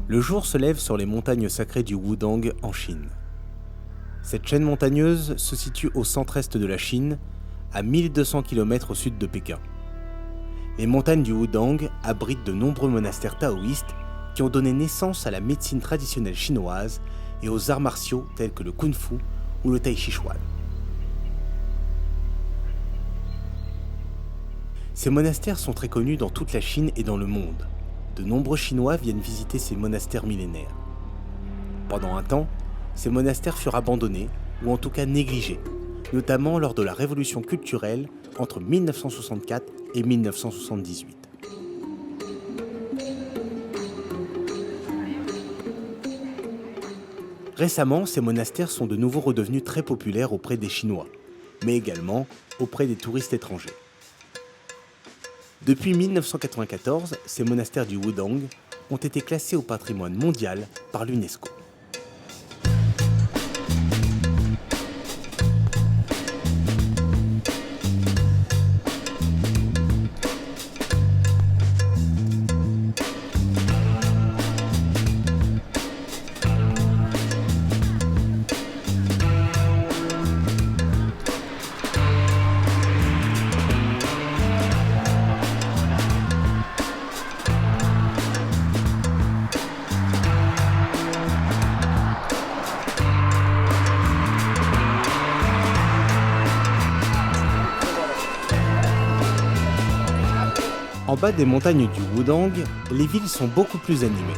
Le jour se lève sur les montagnes sacrées du Wudang en Chine. Cette chaîne montagneuse se situe au centre-est de la Chine, à 1200 km au sud de Pékin. Les montagnes du Wudang abritent de nombreux monastères taoïstes qui ont donné naissance à la médecine traditionnelle chinoise et aux arts martiaux tels que le kung-fu ou le tai chi chuan. Ces monastères sont très connus dans toute la Chine et dans le monde. De nombreux Chinois viennent visiter ces monastères millénaires. Pendant un temps, ces monastères furent abandonnés, ou en tout cas négligés, notamment lors de la révolution culturelle entre 1964 et 1978. Récemment, ces monastères sont de nouveau redevenus très populaires auprès des Chinois, mais également auprès des touristes étrangers. Depuis 1994, ces monastères du Wudang ont été classés au patrimoine mondial par l'UNESCO. En bas des montagnes du Wudang, les villes sont beaucoup plus animées.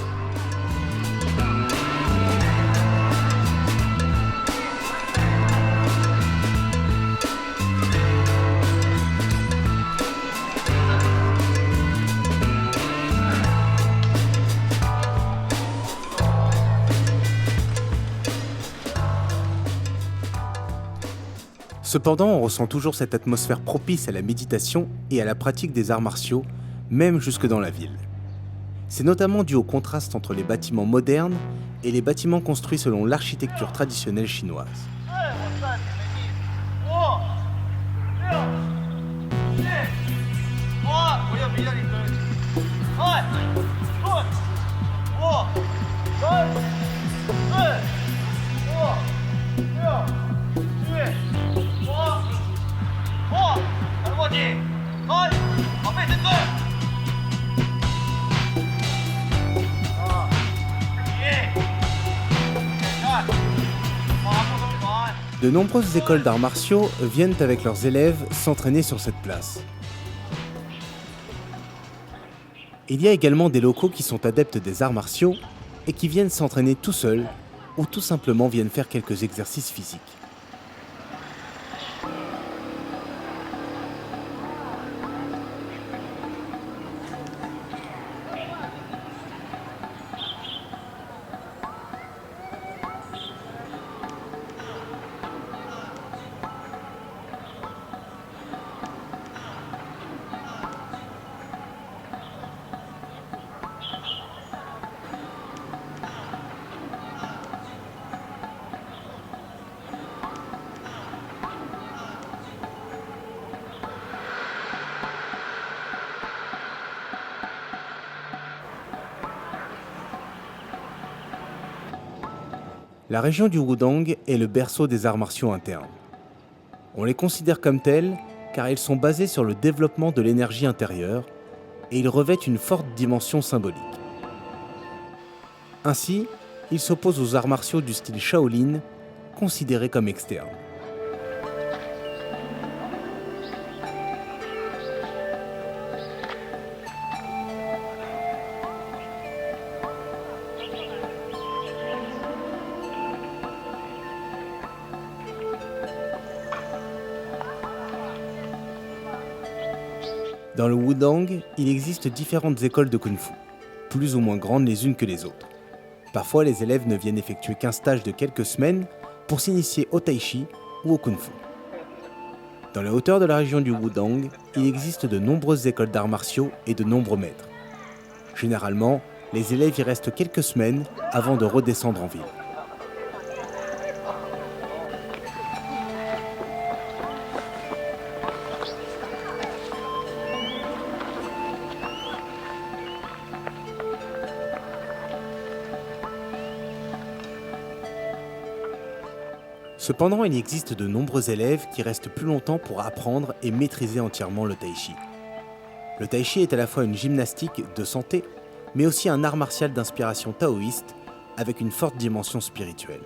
Cependant, on ressent toujours cette atmosphère propice à la méditation et à la pratique des arts martiaux, même jusque dans la ville. C'est notamment dû au contraste entre les bâtiments modernes et les bâtiments construits selon l'architecture traditionnelle chinoise. De nombreuses écoles d'arts martiaux viennent avec leurs élèves s'entraîner sur cette place. Il y a également des locaux qui sont adeptes des arts martiaux et qui viennent s'entraîner tout seuls ou tout simplement viennent faire quelques exercices physiques. La région du Wudang est le berceau des arts martiaux internes. On les considère comme tels car ils sont basés sur le développement de l'énergie intérieure et ils revêtent une forte dimension symbolique. Ainsi, ils s'opposent aux arts martiaux du style Shaolin, considérés comme externes. Dans le Wudang, il existe différentes écoles de kung-fu, plus ou moins grandes les unes que les autres. Parfois, les élèves ne viennent effectuer qu'un stage de quelques semaines pour s'initier au tai chi ou au kung-fu. Dans les hauteurs de la région du Wudang, il existe de nombreuses écoles d'arts martiaux et de nombreux maîtres. Généralement, les élèves y restent quelques semaines avant de redescendre en ville. Cependant, il existe de nombreux élèves qui restent plus longtemps pour apprendre et maîtriser entièrement le tai chi. Le tai chi est à la fois une gymnastique de santé, mais aussi un art martial d'inspiration taoïste avec une forte dimension spirituelle.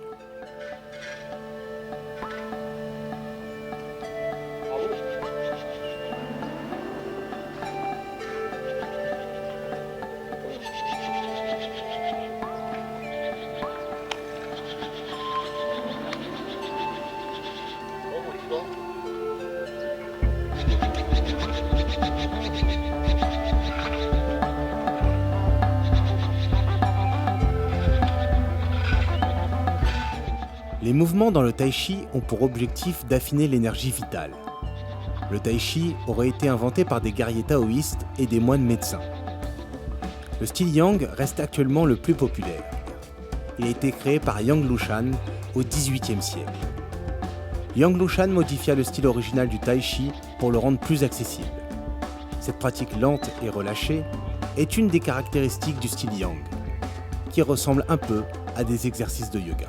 Les mouvements dans le tai chi ont pour objectif d'affiner l'énergie vitale. Le tai chi aurait été inventé par des guerriers taoïstes et des moines médecins. Le style Yang reste actuellement le plus populaire. Il a été créé par Yang Lushan au XVIIIe siècle. Yang Lushan modifia le style original du tai chi pour le rendre plus accessible. Cette pratique lente et relâchée est une des caractéristiques du style Yang, qui ressemble un peu à des exercices de yoga.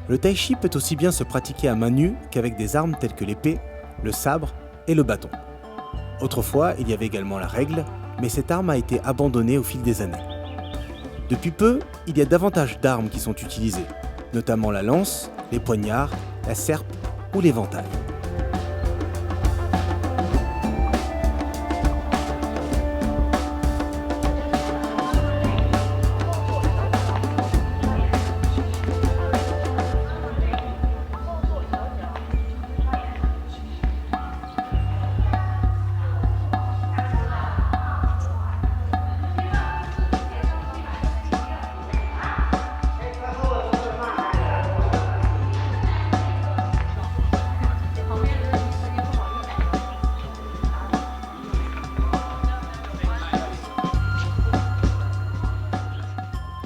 Le tai chi peut aussi bien se pratiquer à main nue qu'avec des armes telles que l'épée, le sabre et le bâton. Autrefois, il y avait également la règle, mais cette arme a été abandonnée au fil des années. Depuis peu, il y a davantage d'armes qui sont utilisées, notamment la lance, les poignards, la serpe ou l'éventail.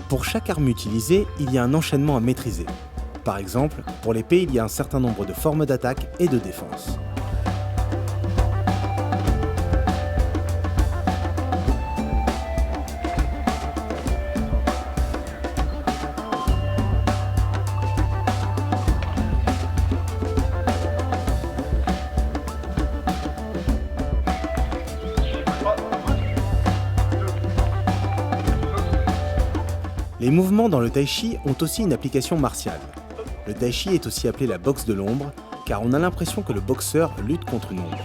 Pour chaque arme utilisée, il y a un enchaînement à maîtriser. Par exemple, pour l'épée, il y a un certain nombre de formes d'attaque et de défense. Les mouvements dans le tai chi ont aussi une application martiale. Le tai chi est aussi appelé la boxe de l'ombre, car on a l'impression que le boxeur lutte contre une ombre.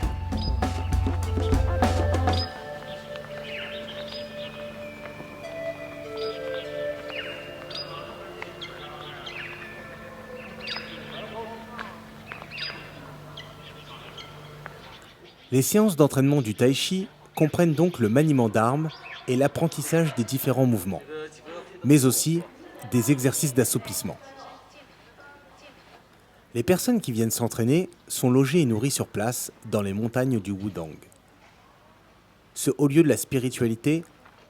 Les séances d'entraînement du tai chi comprennent donc le maniement d'armes et l'apprentissage des différents mouvements, mais aussi des exercices d'assouplissement. Les personnes qui viennent s'entraîner sont logées et nourries sur place dans les montagnes du Wudang. Ce haut lieu de la spiritualité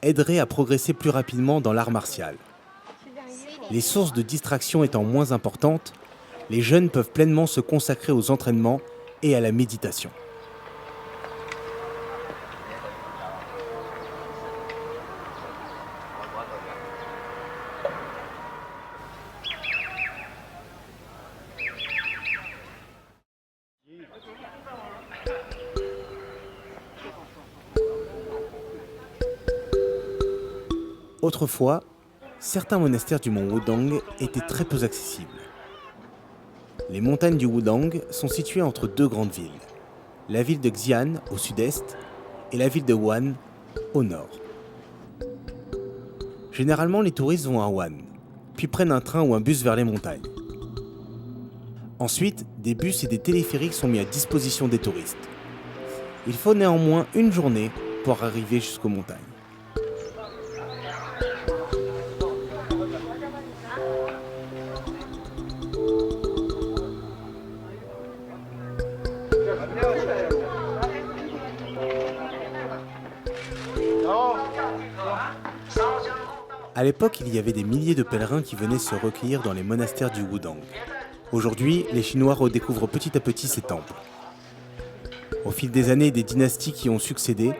aiderait à progresser plus rapidement dans l'art martial. Les sources de distraction étant moins importantes, les jeunes peuvent pleinement se consacrer aux entraînements et à la méditation. Autrefois, certains monastères du mont Wudang étaient très peu accessibles. Les montagnes du Wudang sont situées entre deux grandes villes, la ville de Xi'an au sud-est et la ville de Wuhan au nord. Généralement, les touristes vont à Wuhan, puis prennent un train ou un bus vers les montagnes. Ensuite, des bus et des téléphériques sont mis à disposition des touristes. Il faut néanmoins une journée pour arriver jusqu'aux montagnes. À l'époque, il y avait des milliers de pèlerins qui venaient se recueillir dans les monastères du Wudang. Aujourd'hui, les Chinois redécouvrent petit à petit ces temples. Au fil des années, des dynasties qui ont succédé,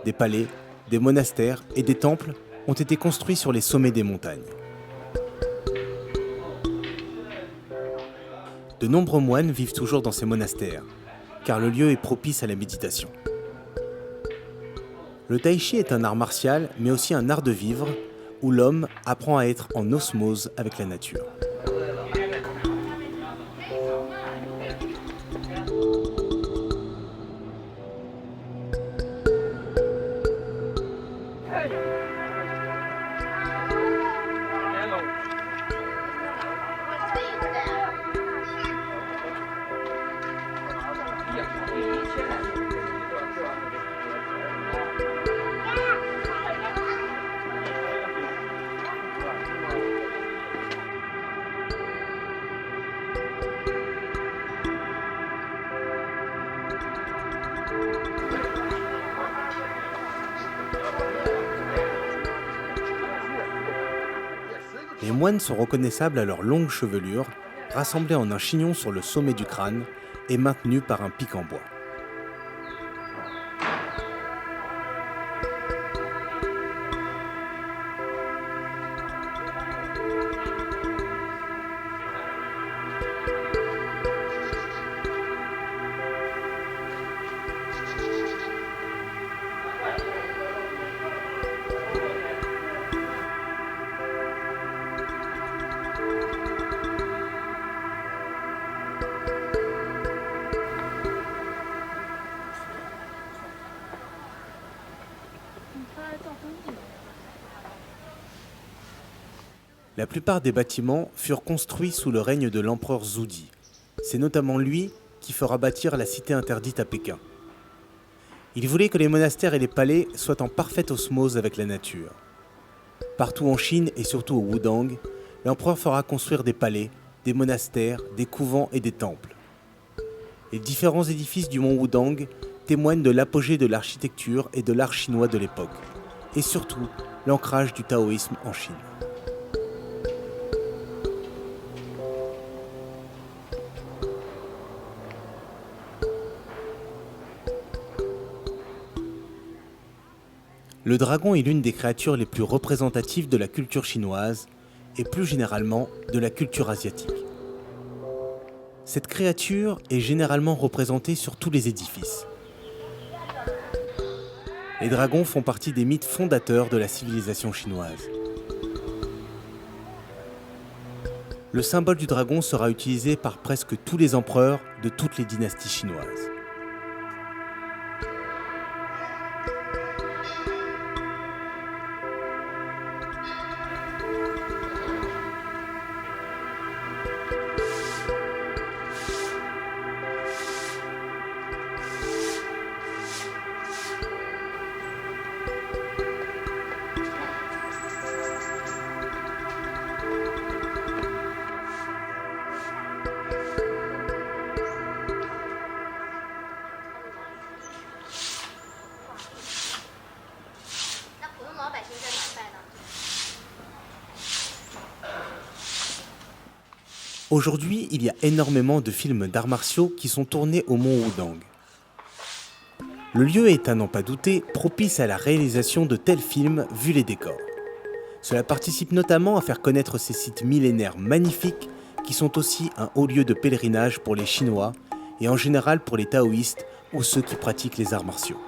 des palais, des monastères et des temples ont été construits sur les sommets des montagnes. De nombreux moines vivent toujours dans ces monastères, car le lieu est propice à la méditation. Le tai chi est un art martial, mais aussi un art de vivre, où l'homme apprend à être en osmose avec la nature. Les moines sont reconnaissables à leur longue chevelure, rassemblée en un chignon sur le sommet du crâne et maintenue par un pic en bois. La plupart des bâtiments furent construits sous le règne de l'empereur Zhuji. C'est notamment lui qui fera bâtir la cité interdite à Pékin. Il voulait que les monastères et les palais soient en parfaite osmose avec la nature. Partout en Chine et surtout au Wudang, l'empereur fera construire des palais, des monastères, des couvents et des temples. Les différents édifices du mont Wudang témoignent de l'apogée de l'architecture et de l'art chinois de l'époque, et surtout l'ancrage du taoïsme en Chine. Le dragon est l'une des créatures les plus représentatives de la culture chinoise et plus généralement de la culture asiatique. Cette créature est généralement représentée sur tous les édifices. Les dragons font partie des mythes fondateurs de la civilisation chinoise. Le symbole du dragon sera utilisé par presque tous les empereurs de toutes les dynasties chinoises. Aujourd'hui, il y a énormément de films d'arts martiaux qui sont tournés au mont Wudang. Le lieu est, à n'en pas douter, propice à la réalisation de tels films vu les décors. Cela participe notamment à faire connaître ces sites millénaires magnifiques qui sont aussi un haut lieu de pèlerinage pour les Chinois et en général pour les taoïstes ou ceux qui pratiquent les arts martiaux.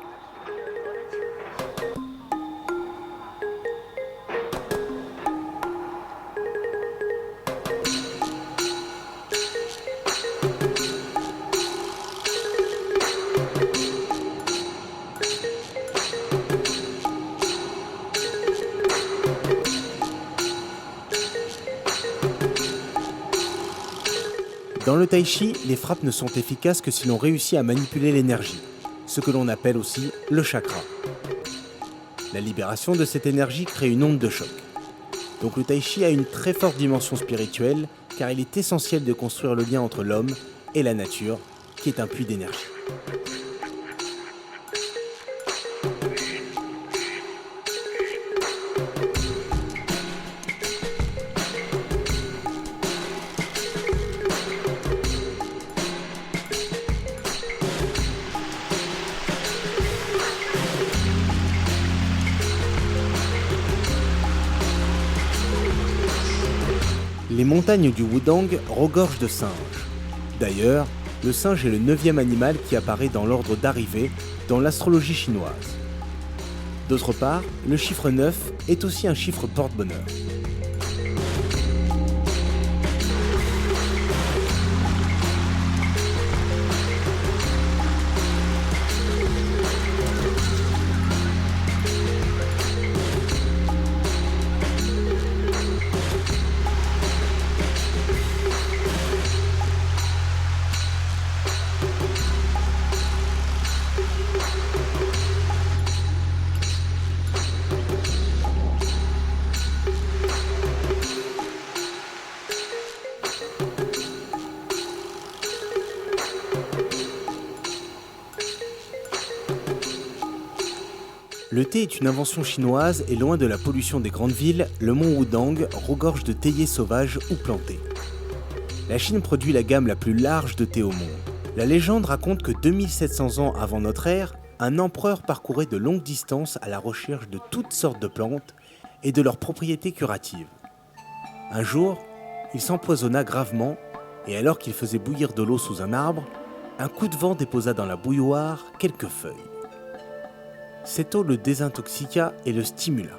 Dans le tai chi, les frappes ne sont efficaces que si l'on réussit à manipuler l'énergie, ce que l'on appelle aussi le chakra. La libération de cette énergie crée une onde de choc. Donc le tai chi a une très forte dimension spirituelle car il est essentiel de construire le lien entre l'homme et la nature, qui est un puits d'énergie. Les montagnes du Wudang regorgent de singes. D'ailleurs, le singe est le 9e animal qui apparaît dans l'ordre d'arrivée dans l'astrologie chinoise. D'autre part, le chiffre 9 est aussi un chiffre porte-bonheur. Le thé est une invention chinoise et loin de la pollution des grandes villes, le mont Wudang regorge de théiers sauvages ou plantés. La Chine produit la gamme la plus large de thé au monde. La légende raconte que 2700 ans avant notre ère, un empereur parcourait de longues distances à la recherche de toutes sortes de plantes et de leurs propriétés curatives. Un jour, il s'empoisonna gravement et alors qu'il faisait bouillir de l'eau sous un arbre, un coup de vent déposa dans la bouilloire quelques feuilles. Cette eau le désintoxiqua et le stimula.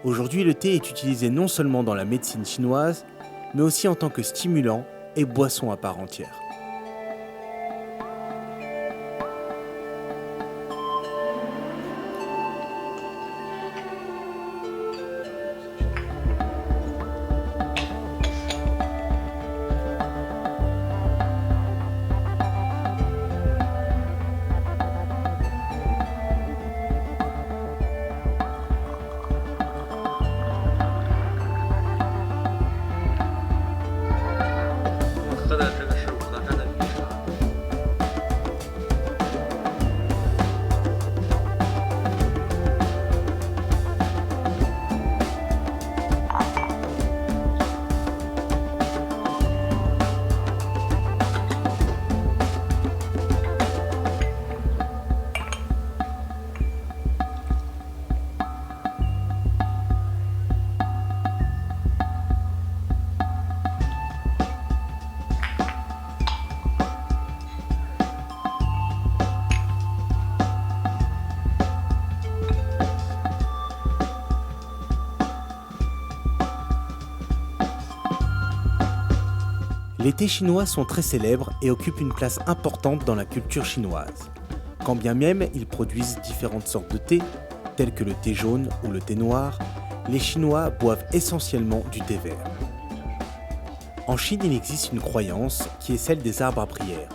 Aujourd'hui, le thé est utilisé non seulement dans la médecine chinoise, mais aussi en tant que stimulant et boisson à part entière. Les thés chinois sont très célèbres et occupent une place importante dans la culture chinoise. Quand bien même ils produisent différentes sortes de thé, tels que le thé jaune ou le thé noir, les Chinois boivent essentiellement du thé vert. En Chine, il existe une croyance qui est celle des arbres à prière.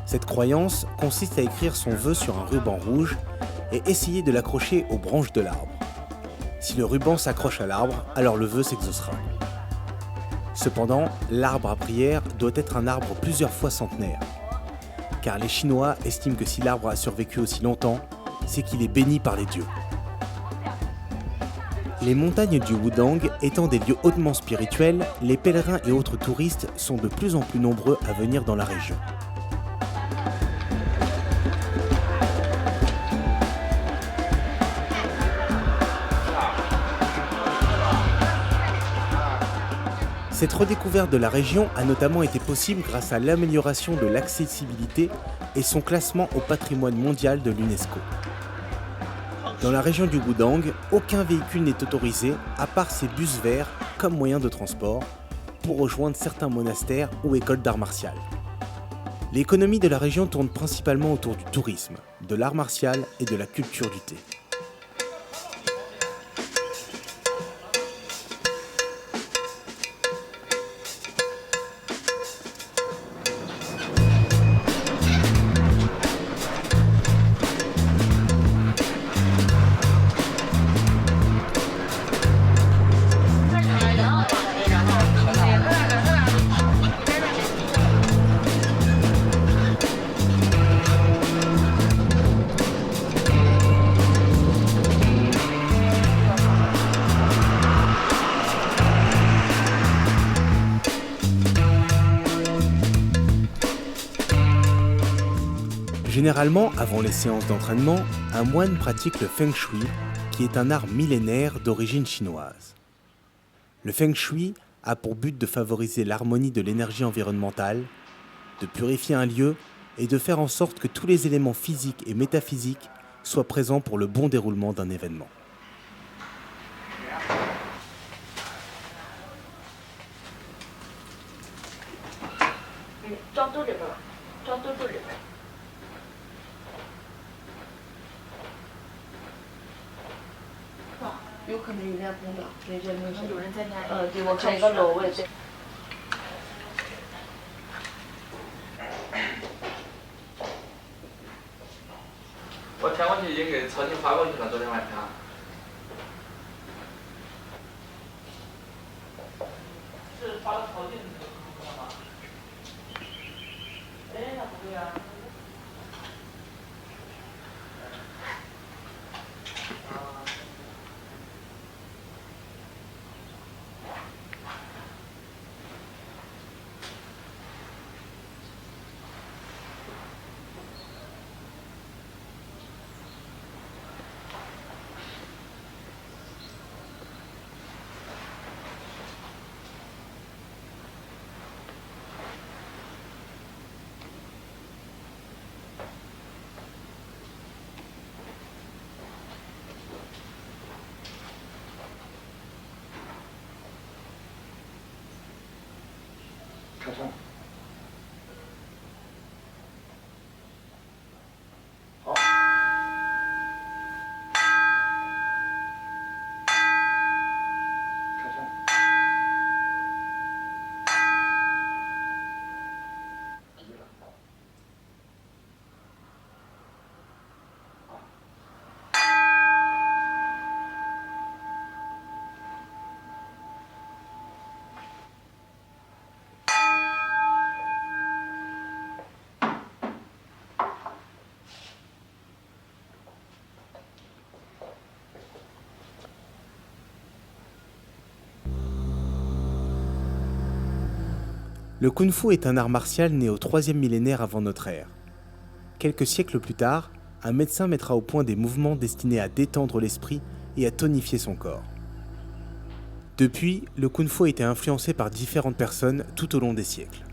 Cette croyance consiste à écrire son vœu sur un ruban rouge et essayer de l'accrocher aux branches de l'arbre. Si le ruban s'accroche à l'arbre, alors le vœu s'exaucera. Cependant, l'arbre à prière doit être un arbre plusieurs fois centenaire, car les Chinois estiment que si l'arbre a survécu aussi longtemps, c'est qu'il est béni par les dieux. Les montagnes du Wudang étant des lieux hautement spirituels, les pèlerins et autres touristes sont de plus en plus nombreux à venir dans la région. Cette redécouverte de la région a notamment été possible grâce à l'amélioration de l'accessibilité et son classement au patrimoine mondial de l'UNESCO. Dans la région du Wudang, aucun véhicule n'est autorisé à part ces bus verts comme moyen de transport pour rejoindre certains monastères ou écoles d'art martial. L'économie de la région tourne principalement autour du tourisme, de l'art martial et de la culture du thé. Généralement, avant les séances d'entraînement, un moine pratique le Feng Shui, qui est un art millénaire d'origine chinoise. Le Feng Shui a pour but de favoriser l'harmonie de l'énergie environnementale, de purifier un lieu et de faire en sorte que tous les éléments physiques et métaphysiques soient présents pour le bon déroulement d'un événement.我天文局已经给曹静发过去了，昨天晚上。是发到曹静那个客户上吗？哎，那不对啊。好。Le kung-fu est un art martial né au 3e millénaire avant notre ère. Quelques siècles plus tard, un médecin mettra au point des mouvements destinés à détendre l'esprit et à tonifier son corps. Depuis, le kung-fu a été influencé par différentes personnes tout au long des siècles.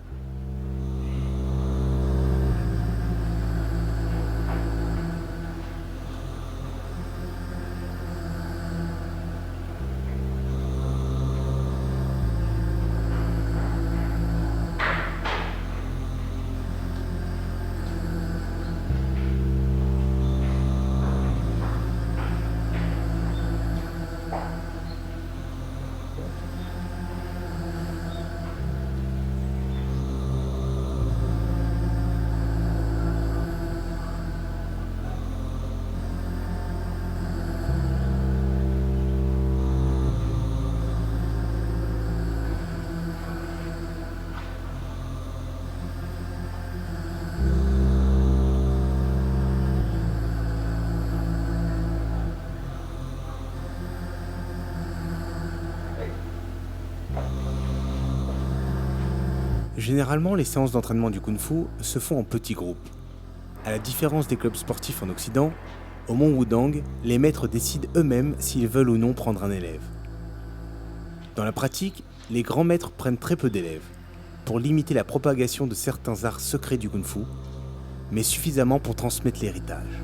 Généralement, les séances d'entraînement du kung-fu se font en petits groupes. À la différence des clubs sportifs en Occident, au Mont Wudang, les maîtres décident eux-mêmes s'ils veulent ou non prendre un élève. Dans la pratique, les grands maîtres prennent très peu d'élèves, pour limiter la propagation de certains arts secrets du kung-fu, mais suffisamment pour transmettre l'héritage.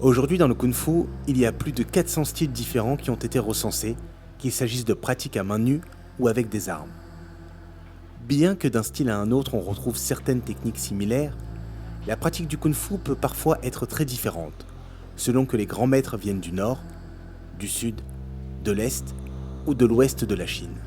Aujourd'hui dans le Kung-Fu, il y a plus de 400 styles différents qui ont été recensés, qu'il s'agisse de pratiques à main nue ou avec des armes. Bien que d'un style à un autre on retrouve certaines techniques similaires, la pratique du Kung-Fu peut parfois être très différente, selon que les grands maîtres viennent du nord, du sud, de l'est ou de l'ouest de la Chine.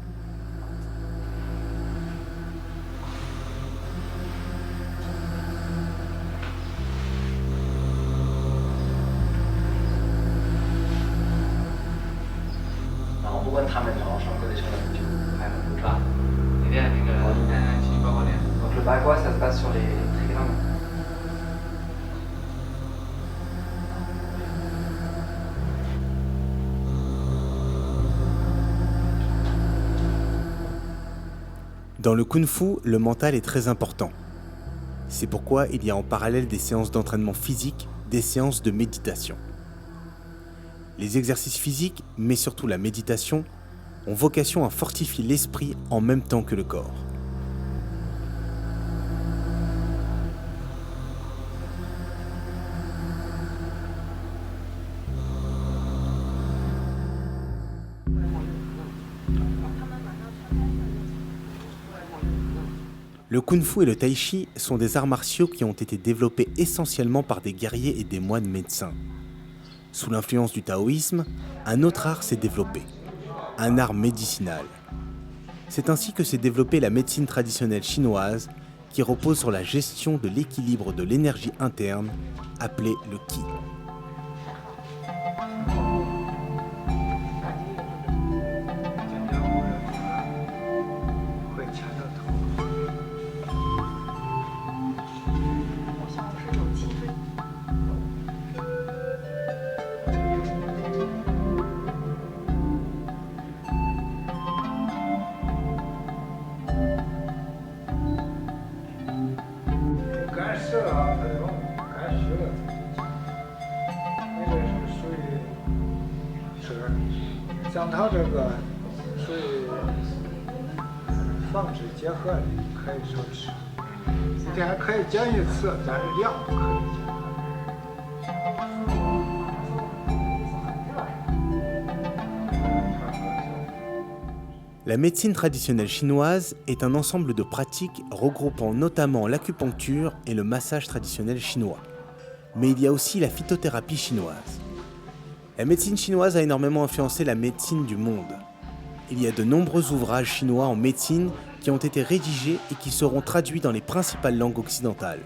Le bagua, ça se base sur les trigrammes. Dans le Kung-Fu, le mental est très important. C'est pourquoi il y a en parallèle des séances d'entraînement physique, des séances de méditation. Les exercices physiques, mais surtout la méditation, ont vocation à fortifier l'esprit en même temps que le corps. Le Kung-Fu et le Tai Chi sont des arts martiaux qui ont été développés essentiellement par des guerriers et des moines médecins. Sous l'influence du taoïsme, un autre art s'est développé, un art médicinal. C'est ainsi que s'est développée la médecine traditionnelle chinoise qui repose sur la gestion de l'équilibre de l'énergie interne, appelée le Qi. La médecine traditionnelle chinoise est un ensemble de pratiques regroupant notamment l'acupuncture et le massage traditionnel chinois. Mais il y a aussi la phytothérapie chinoise. La médecine chinoise a énormément influencé la médecine du monde. Il y a de nombreux ouvrages chinois en médecine qui ont été rédigés et qui seront traduits dans les principales langues occidentales.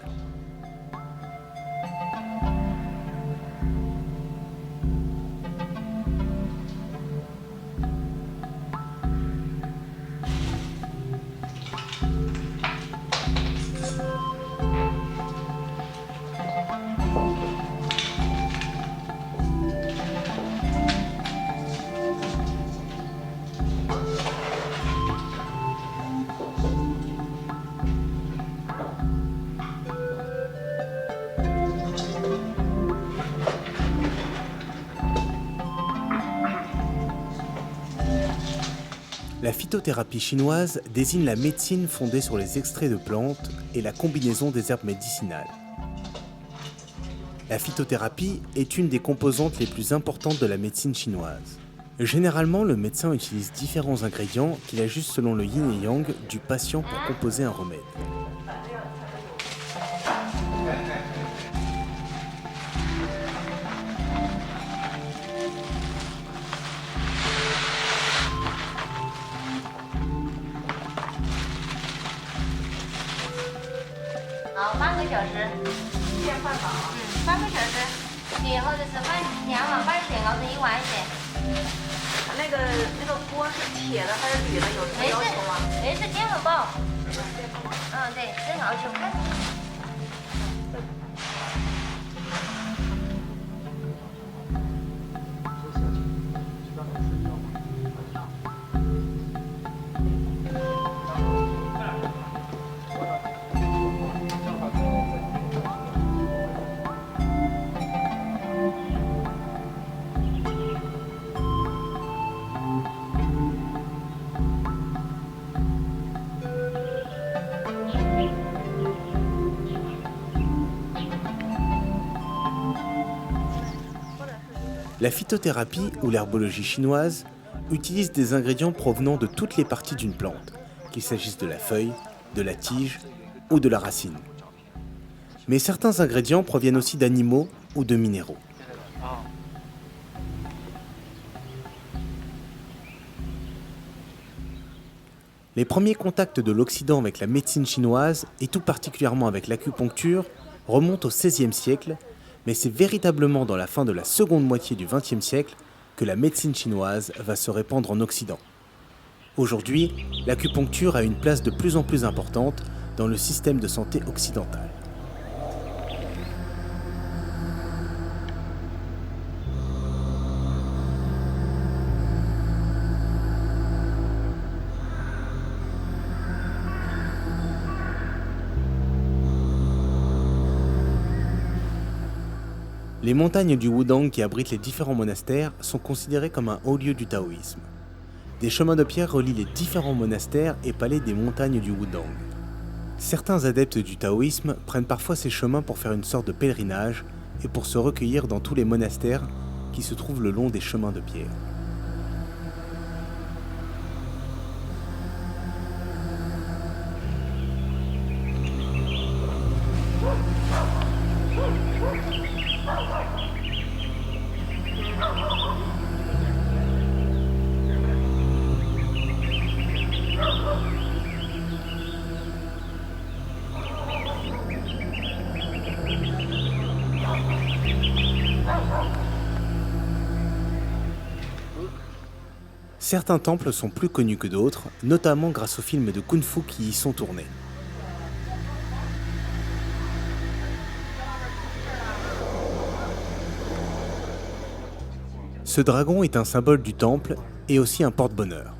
La phytothérapie chinoise désigne la médecine fondée sur les extraits de plantes et la combinaison des herbes médicinales. La phytothérapie est une des composantes les plus importantes de la médecine chinoise. Généralement, le médecin utilise différents ingrédients qu'il ajuste selon le yin et yang du patient pour composer un remède. La phytothérapie ou l'herbologie chinoise utilise des ingrédients provenant de toutes les parties d'une plante, qu'il s'agisse de la feuille, de la tige ou de la racine. Mais certains ingrédients proviennent aussi d'animaux ou de minéraux. Les premiers contacts de l'Occident avec la médecine chinoise, et tout particulièrement avec l'acupuncture, remontent au XVIe siècle, mais c'est véritablement dans la fin de la seconde moitié du XXe siècle que la médecine chinoise va se répandre en Occident. Aujourd'hui, l'acupuncture a une place de plus en plus importante dans le système de santé occidental. Les montagnes du Wudang qui abritent les différents monastères sont considérées comme un haut lieu du taoïsme. Des chemins de pierre relient les différents monastères et palais des montagnes du Wudang. Certains adeptes du taoïsme prennent parfois ces chemins pour faire une sorte de pèlerinage et pour se recueillir dans tous les monastères qui se trouvent le long des chemins de pierre. Certains temples sont plus connus que d'autres, notamment grâce aux films de kung-fu qui y sont tournés. Ce dragon est un symbole du temple et aussi un porte-bonheur.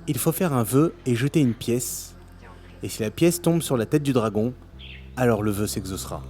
Il faut faire un vœu et jeter une pièce, et si la pièce tombe sur la tête du dragon, alors le vœu s'exaucera.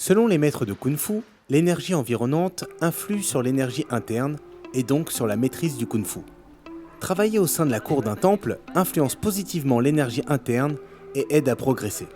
Selon les maîtres de kung-fu, l'énergie environnante influe sur l'énergie interne et donc sur la maîtrise du kung-fu. Travailler au sein de la cour d'un temple influence positivement l'énergie interne et aide à progresser.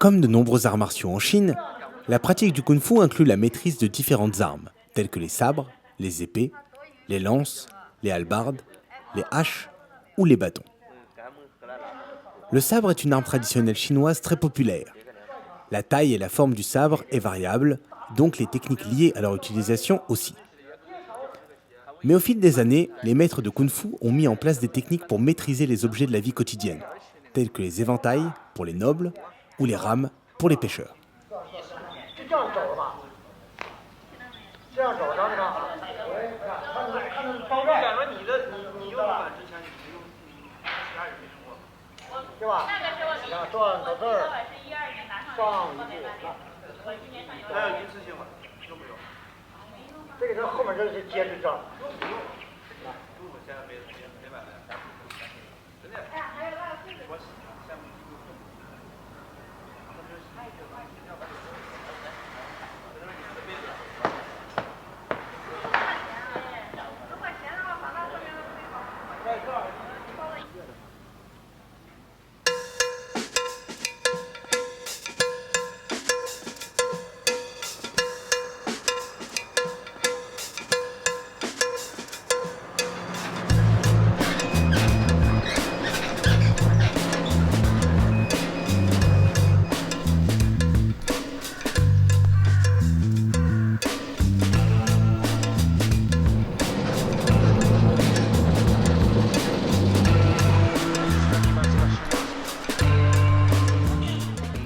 Comme de nombreux arts martiaux en Chine, la pratique du kung-fu inclut la maîtrise de différentes armes, telles que les sabres, les épées, les lances, les hallebardes, les haches ou les bâtons. Le sabre est une arme traditionnelle chinoise très populaire. La taille et la forme du sabre est variable, donc les techniques liées à leur utilisation aussi. Mais au fil des années, les maîtres de kung-fu ont mis en place des techniques pour maîtriser les objets de la vie quotidienne, tels que les éventails pour les nobles ou les rames pour les pêcheurs.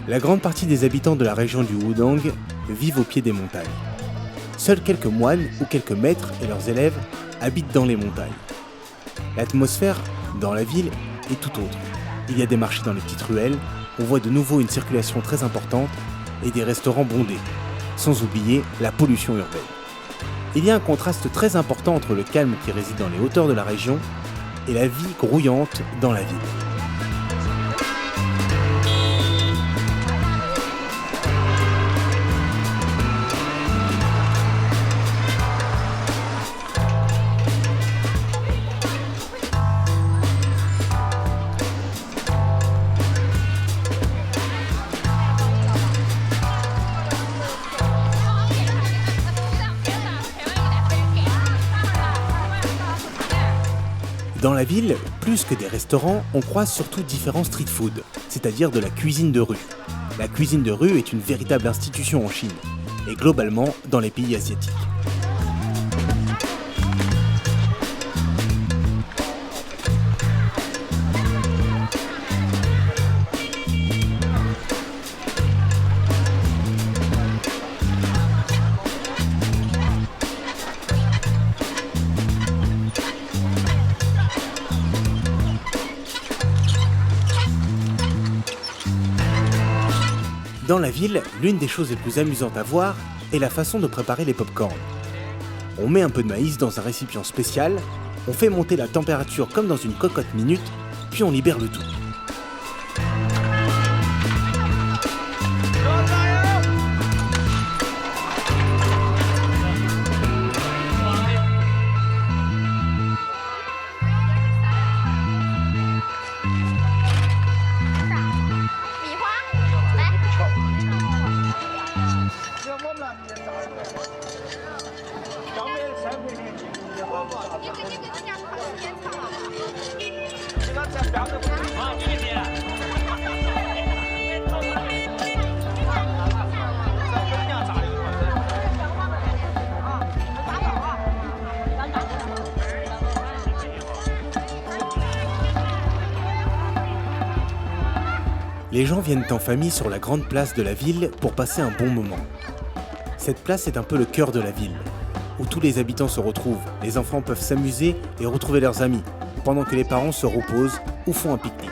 La grande partie des habitants de la région du Wudang vivent au pied des montagnes. Seuls quelques moines ou quelques maîtres et leurs élèves habitent dans les montagnes. L'atmosphère dans la ville est tout autre. Il y a des marchés dans les petites ruelles, on voit de nouveau une circulation très importante et des restaurants bondés, sans oublier la pollution urbaine. Il y a un contraste très important entre le calme qui réside dans les hauteurs de la région et la vie grouillante dans la ville. Dans la ville, plus que des restaurants, on croise surtout différents street food, c'est-à-dire de la cuisine de rue. La cuisine de rue est une véritable institution en Chine, et globalement dans les pays asiatiques. Dans la ville, l'une des choses les plus amusantes à voir est la façon de préparer les pop-corn. On met un peu de maïs dans un récipient spécial, on fait monter la température comme dans une cocotte minute, puis on libère le tout. Les gens viennent en famille sur la grande place de la ville pour passer un bon moment. Cette place est un peu le cœur de la ville, où tous les habitants se retrouvent. Les enfants peuvent s'amuser et retrouver leurs amis, pendant que les parents se reposent ou font un pique-nique.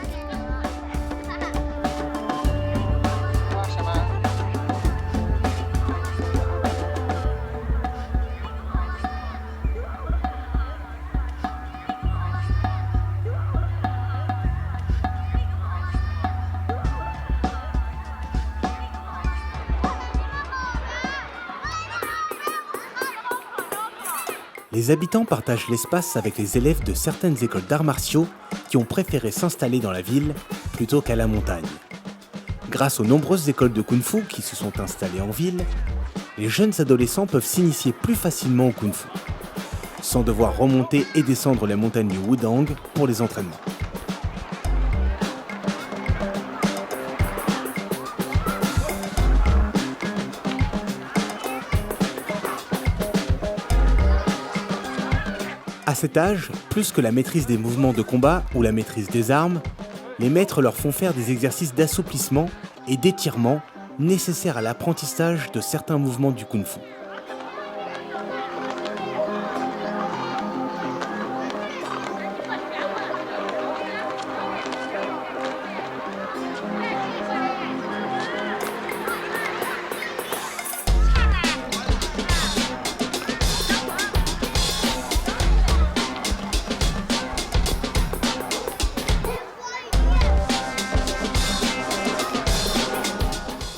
Les habitants partagent l'espace avec les élèves de certaines écoles d'arts martiaux qui ont préféré s'installer dans la ville plutôt qu'à la montagne. Grâce aux nombreuses écoles de Kung-Fu qui se sont installées en ville, les jeunes adolescents peuvent s'initier plus facilement au Kung-Fu, sans devoir remonter et descendre les montagnes du Wudang pour les entraînements. À cet âge, plus que la maîtrise des mouvements de combat ou la maîtrise des armes, les maîtres leur font faire des exercices d'assouplissement et d'étirement nécessaires à l'apprentissage de certains mouvements du Kung-Fu.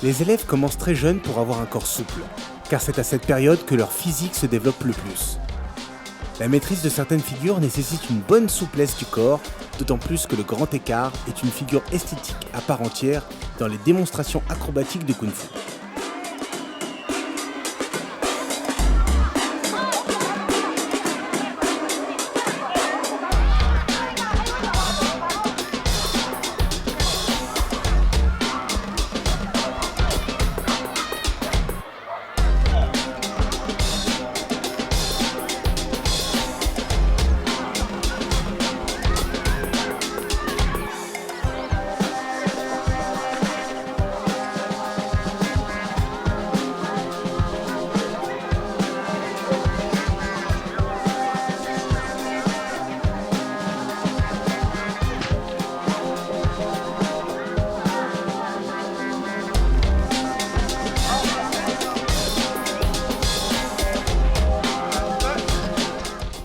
Les élèves commencent très jeunes pour avoir un corps souple, car c'est à cette période que leur physique se développe le plus. La maîtrise de certaines figures nécessite une bonne souplesse du corps, d'autant plus que le grand écart est une figure esthétique à part entière dans les démonstrations acrobatiques de Kung Fu.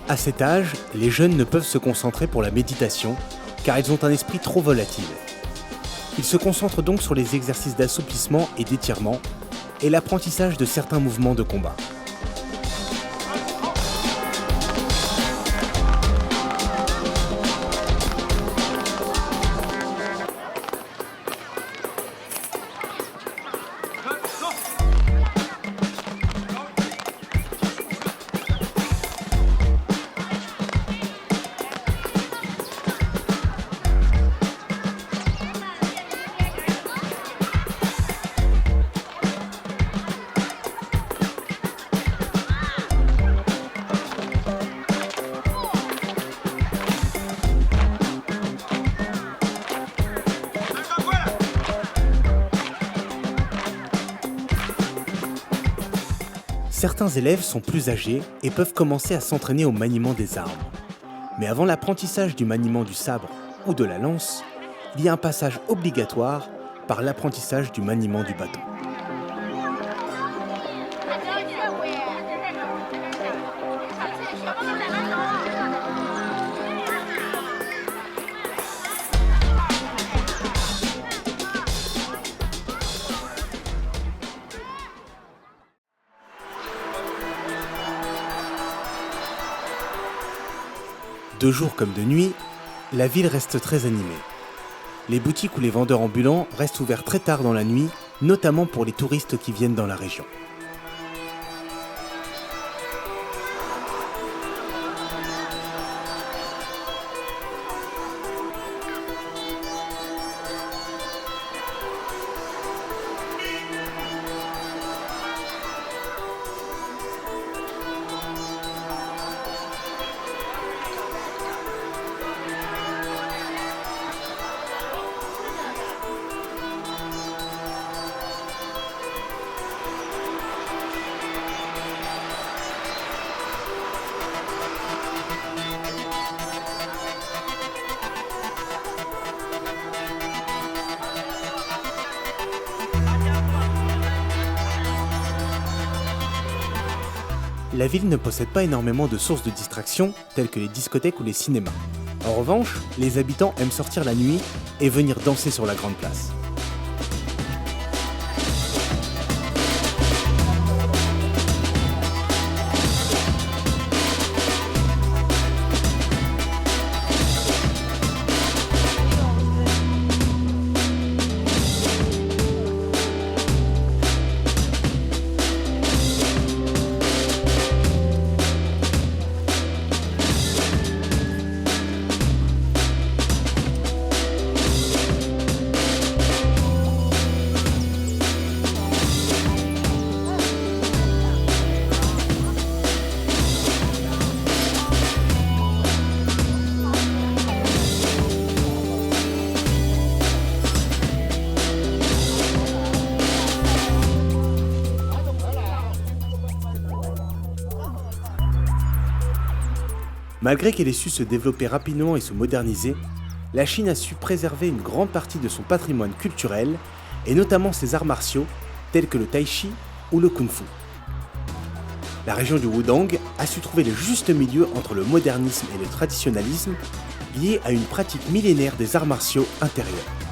À cet âge, les jeunes ne peuvent se concentrer pour la méditation car ils ont un esprit trop volatile. Ils se concentrent donc sur les exercices d'assouplissement et d'étirement et l'apprentissage de certains mouvements de combat. Certains élèves sont plus âgés et peuvent commencer à s'entraîner au maniement des armes. Mais avant l'apprentissage du maniement du sabre ou de la lance, il y a un passage obligatoire par l'apprentissage du maniement du bâton. De jour comme de nuit, la ville reste très animée. Les boutiques ou les vendeurs ambulants restent ouverts très tard dans la nuit, notamment pour les touristes qui viennent dans la région. La ville ne possède pas énormément de sources de distraction, telles que les discothèques ou les cinémas. En revanche, les habitants aiment sortir la nuit et venir danser sur la grande place. Malgré qu'elle ait su se développer rapidement et se moderniser, la Chine a su préserver une grande partie de son patrimoine culturel, et notamment ses arts martiaux, tels que le tai chi ou le kung fu. La région du Wudang a su trouver le juste milieu entre le modernisme et le traditionnalisme, lié à une pratique millénaire des arts martiaux intérieurs.